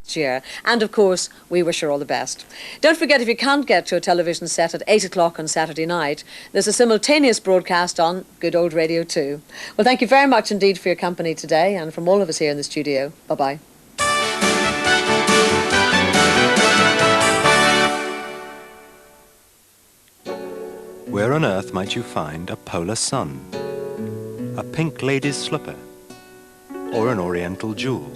year. And of course, we wish her all the best. Don't forget, if you can't get to a television set at 8 o'clock on Saturday night, there's a simultaneous broadcast on good old Radio 2. Well, thank you very much indeed for your company today, and from all of us here in the studio, bye-bye. Where on earth might you find a polar sun, a pink lady's slipper, or an oriental jewel?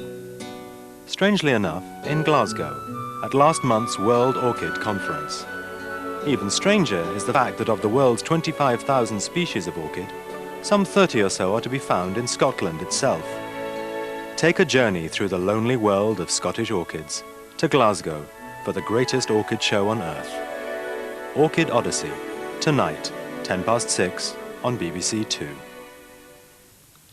Strangely enough, in Glasgow, at last month's World Orchid Conference. Even stranger is the fact that of the world's 25,000 species of orchid, some 30 or so are to be found in Scotland itself. Take a journey through the lonely world of Scottish orchids to Glasgow for the greatest orchid show on earth. Orchid Odyssey, tonight, 6:10 on BBC2.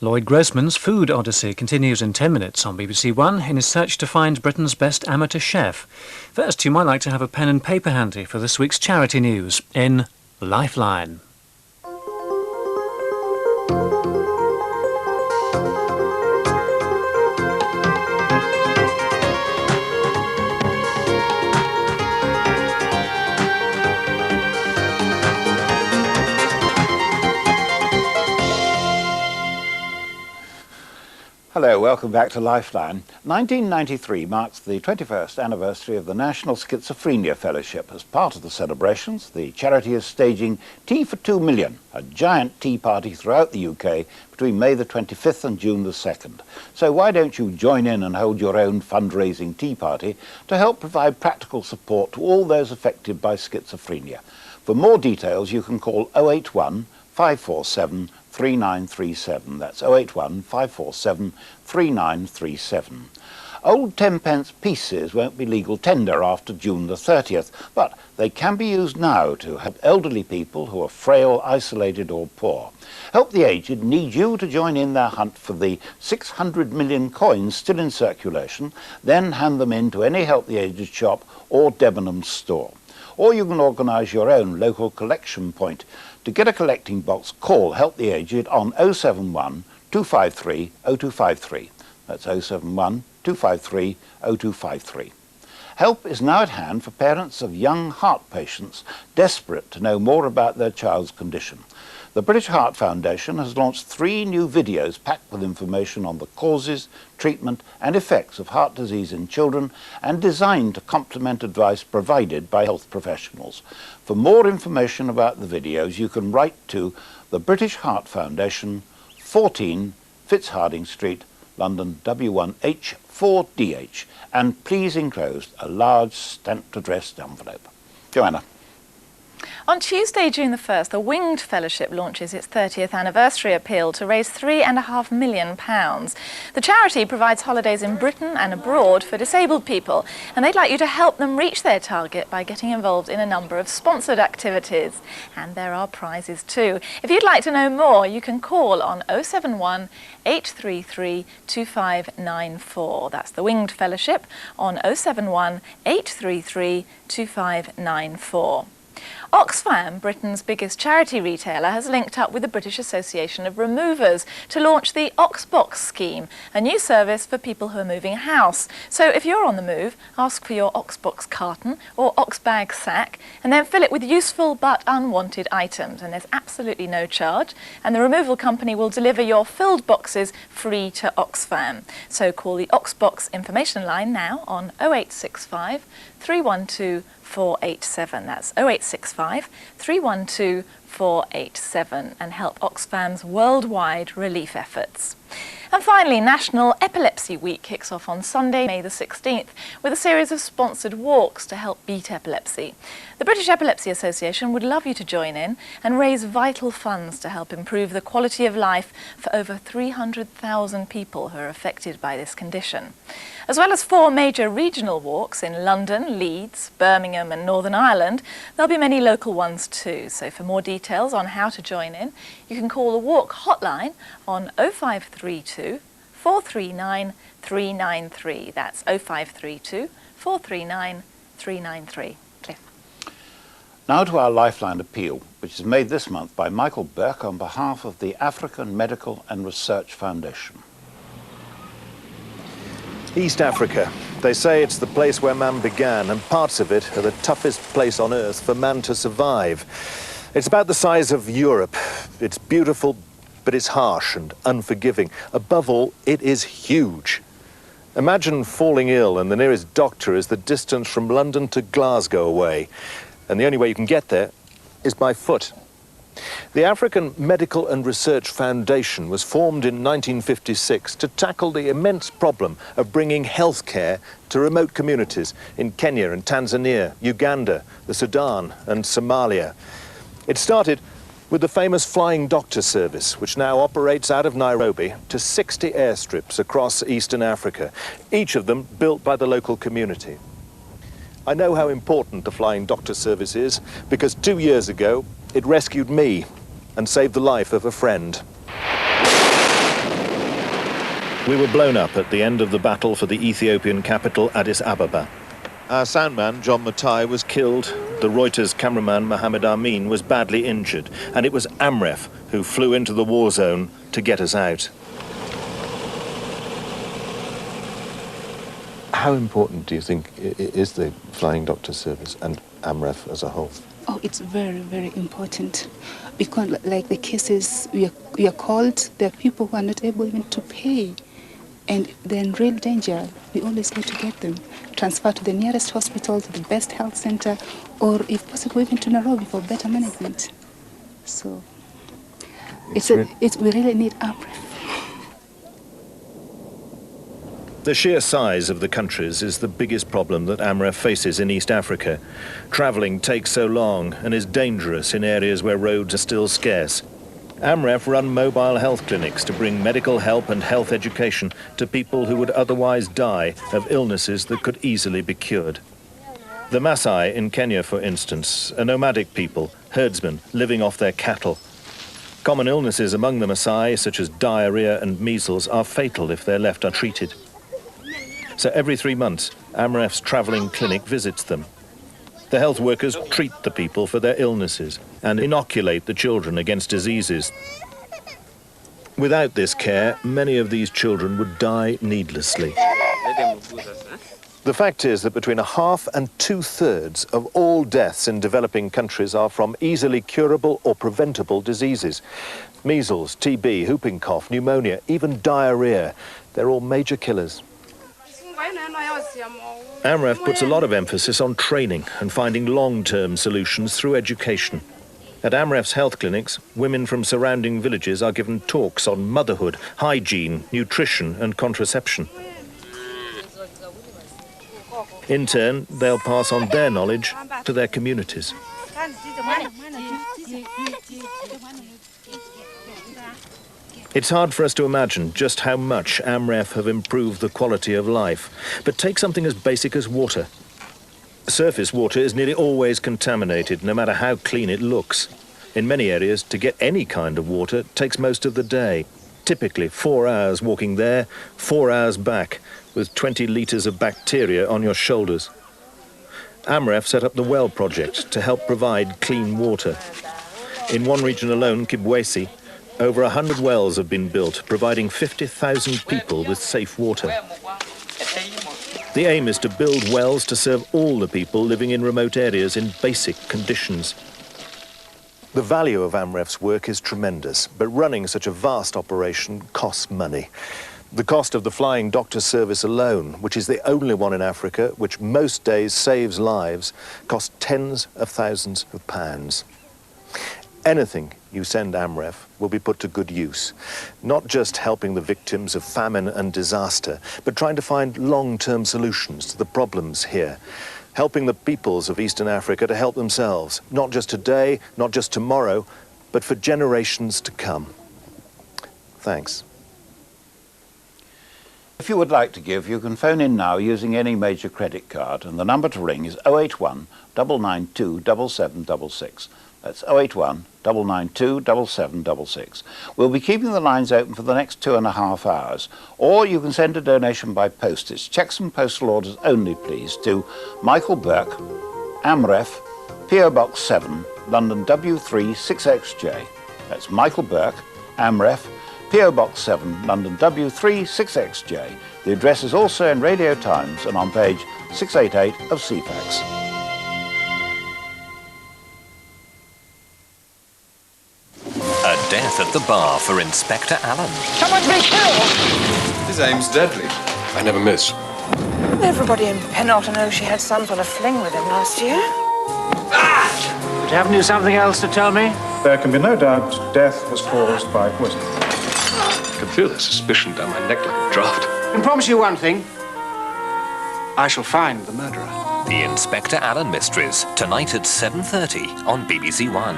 Lloyd Grossman's Food Odyssey continues in 10 minutes on BBC1 in his search to find Britain's best amateur chef. First, you might like to have a pen and paper handy for this week's charity news in Lifeline. Hello, welcome back to Lifeline. 1993 marks the 21st anniversary of the National Schizophrenia Fellowship. As part of the celebrations, the charity is staging Tea for 2 Million, a giant tea party throughout the UK between May the 25th and June the 2nd. So why don't you join in and hold your own fundraising tea party to help provide practical support to all those affected by schizophrenia? For more details, you can call 081 547 3937. That's 081 547 3937. Old 10-pence pieces won't be legal tender after June the 30th, but they can be used now to help elderly people who are frail, isolated or poor. Help the Aged need you to join in their hunt for the 600 million coins still in circulation, then hand them in to any Help the Aged shop or Debenhams store. Or you can organise your own local collection point. To get a collecting box, call Help the Aged on 071 253 0253. That's 071 253 0253. Help is now at hand for parents of young heart patients desperate to know more about their child's condition. The British Heart Foundation has launched 3 new videos packed with information on the causes, treatment and effects of heart disease in children and designed to complement advice provided by health professionals. For more information about the videos, you can write to the British Heart Foundation, 14 Fitzharding Street, London W1H 4DH, and please enclose a large stamped addressed envelope. Joanna. On Tuesday, June the 1st, the Winged Fellowship launches its 30th anniversary appeal to raise £3.5 million. The charity provides holidays in Britain and abroad for disabled people, and they'd like you to help them reach their target by getting involved in a number of sponsored activities. And there are prizes too. If you'd like to know more, you can call on 071 833 2594. That's the Winged Fellowship on 071 833 2594. Oxfam, Britain's biggest charity retailer, has linked up with the British Association of Removers to launch the Oxbox scheme, a new service for people who are moving house. So if you're on the move, ask for your Oxbox carton or Oxbag sack and then fill it with useful but unwanted items. And there's absolutely no charge, and the removal company will deliver your filled boxes free to Oxfam. So call the Oxbox information line now on 0865 312 487. That's 0865 312 487 and help Oxfam's worldwide relief efforts. And finally, National Epilepsy Week kicks off on Sunday, May the 16th, with a series of sponsored walks to help beat epilepsy. The British Epilepsy Association would love you to join in and raise vital funds to help improve the quality of life for over 300,000 people who are affected by this condition. As well as 4 major regional walks in London, Leeds, Birmingham and Northern Ireland, there'll be many local ones too. So for more details on how to join in, you can call the walk hotline on 0532 439 393. That's 0532 439 393. Cliff. Now to our Lifeline appeal, which is made this month by Michael Burke on behalf of the African Medical and Research Foundation. East Africa. They say it's the place where man began, and parts of it are the toughest place on earth for man to survive. It's about the size of Europe. It's beautiful, but it's harsh and unforgiving. Above all, it is huge. Imagine falling ill and the nearest doctor is the distance from London to Glasgow away, and the only way you can get there is by foot. The African Medical and Research Foundation was formed in 1956 to tackle the immense problem of bringing healthcare to remote communities in Kenya and Tanzania, Uganda, the Sudan and Somalia. It started with the famous Flying Doctor Service, which now operates out of Nairobi to 60 airstrips across Eastern Africa, each of them built by the local community. I know how important the Flying Doctor Service is because 2 years ago it rescued me and saved the life of a friend. We were blown up at the end of the battle for the Ethiopian capital, Addis Ababa. Our soundman, John Matai, was killed. The Reuters cameraman, Mohammed Amin, was badly injured. And it was Amref who flew into the war zone to get us out. How important do you think is the Flying Doctor Service and Amref as a whole? Oh, it's very, very important. Because like the cases we are called, there are people who are not able even to pay. And they're in real danger. We always go to get them, transferred to the nearest hospital, to the best health center, or if possible, even to Nairobi for better management. So we really need Amref. The sheer size of the countries is the biggest problem that Amref faces in East Africa. Travelling takes so long and is dangerous in areas where roads are still scarce. Amref run mobile health clinics to bring medical help and health education to people who would otherwise die of illnesses that could easily be cured. The Maasai in Kenya, for instance, are nomadic people, herdsmen living off their cattle. Common illnesses among the Maasai, such as diarrhea and measles, are fatal if they're left untreated. So every 3 months, Amref's travelling clinic visits them. The health workers treat the people for their illnesses and inoculate the children against diseases. Without this care, many of these children would die needlessly. The fact is that between 1/2 and 2/3 of all deaths in developing countries are from easily curable or preventable diseases. Measles, TB, whooping cough, pneumonia, even diarrhea, they're all major killers. Amref puts a lot of emphasis on training and finding long-term solutions through education. At Amref's health clinics, women from surrounding villages are given talks on motherhood, hygiene, nutrition and contraception. In turn, they'll pass on their knowledge to their communities. It's hard for us to imagine just how much Amref have improved the quality of life. But take something as basic as water. Surface water is nearly always contaminated, no matter how clean it looks. In many areas, to get any kind of water takes most of the day. Typically 4 hours walking there, 4 hours back, with 20 litres of bacteria on your shoulders. Amref set up the Well Project to help provide clean water. In one region alone, Kibwezi, over 100 wells have been built, providing 50,000 people with safe water. The aim is to build wells to serve all the people living in remote areas in basic conditions. The value of Amref's work is tremendous, but running such a vast operation costs money. The cost of the Flying Doctor Service alone, which is the only one in Africa which most days saves lives, costs tens of thousands of pounds. Anything you send Amref will be put to good use, not just helping the victims of famine and disaster, but trying to find long-term solutions to the problems here, helping the peoples of Eastern Africa to help themselves, not just today, not just tomorrow, but for generations to come. Thanks. If you would like to give, you can phone in now using any major credit card, and the number to ring is 081 992 7766. That's 081 992 7766. We'll be keeping the lines open for the next 2.5 hours. Or you can send a donation by post. It's cheques and postal orders only, please, to Michael Burke, Amref, PO Box 7, London W3 6XJ. That's Michael Burke, Amref, PO Box 7, London W36XJ. The address is also in Radio Times and on page 688 of CFAX. A death at the bar for Inspector Alleyn. Someone's been killed! His aim's deadly. I never miss. Everybody in Penalta knows she had some sort of fling with him last year. But haven't you something else to tell me? There can be no doubt death was caused by poison. I can feel the suspicion down my neck like a draft. I can promise you one thing. I shall find the murderer. The Inspector Alleyn Mysteries, tonight at 7:30 on BBC1.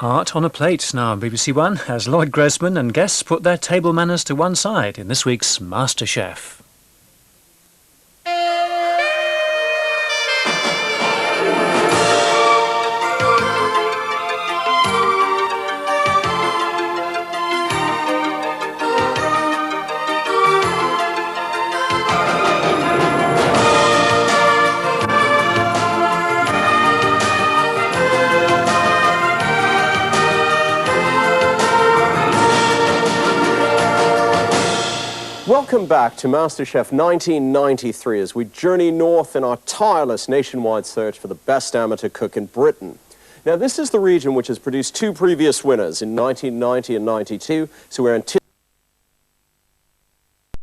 Art on a plate now on BBC One as Lloyd Grossman and guests put their table manners to one side in this week's Masterchef. Welcome back to Masterchef 1993 as we journey north in our tireless nationwide search for the best amateur cook in Britain. Now, this is the region which has produced two previous winners in 1990 and 92, so we're anticipating